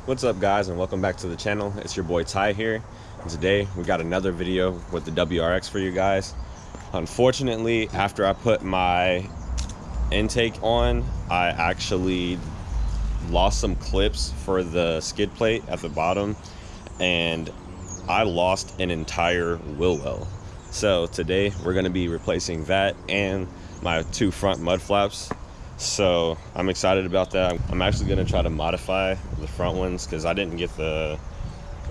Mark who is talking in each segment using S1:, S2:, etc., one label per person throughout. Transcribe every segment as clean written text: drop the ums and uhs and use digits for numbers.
S1: What's up, guys, and welcome back to the channel. It's your boy Ty here, and today we got another video with the WRX for you guys. Unfortunately, after I put my intake on, I actually lost some clips for the skid plate at the bottom, and I lost an entire wheel well. So today we're going to be replacing that and my two front mud flaps. So I'm excited about that. I'm actually going to try to modify the front ones because I didn't get the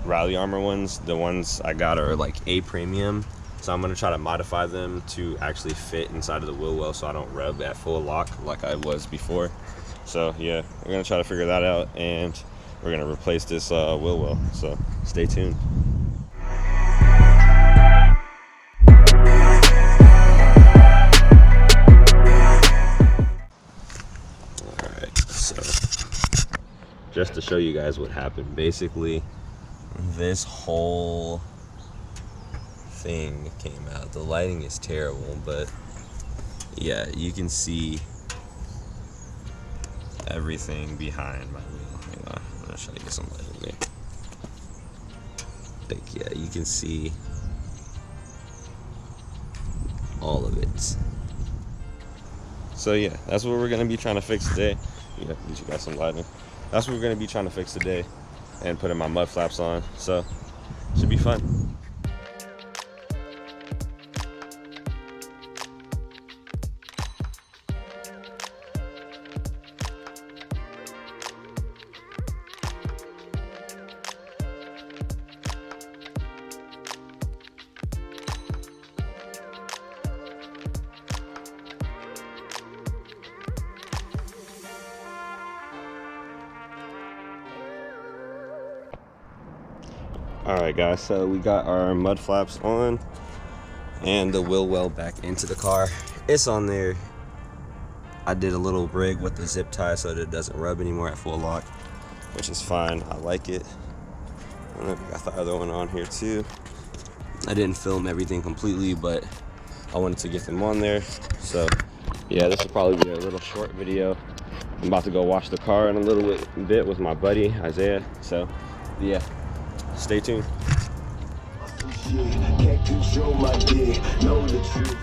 S1: Rally Armor ones. The ones I got are like A premium, so I'm going to try to modify them to actually fit inside of the wheel well so I don't rub at full lock like I was before. So yeah, we're going to try to figure that out, and we're going to replace this wheel well, so stay tuned. Just to show you guys what happened, basically this whole thing came out. The lighting is terrible, but yeah, you can see everything behind my wheel. Hang on, I'm gonna try to get some light in there. Like, yeah, you can see all of it. So yeah, that's what we're gonna be trying to fix today. Yeah, get you guys some lighting. That's what we're going to be trying to fix today, and putting my mud flaps on, so should be fun. Alright guys, so we got our mud flaps on and the wheel well back into the car. It's on there. I did a little rig with the zip tie so that it doesn't rub anymore at full lock, which is fine. I like it. I don't know if we got the other one on here too. I didn't film everything completely, but I wanted to get them on there. So yeah, this will probably be a little short video. I'm about to go wash the car in a little bit with my buddy Isaiah, so yeah, stay tuned. Can't control my dick, know the truth.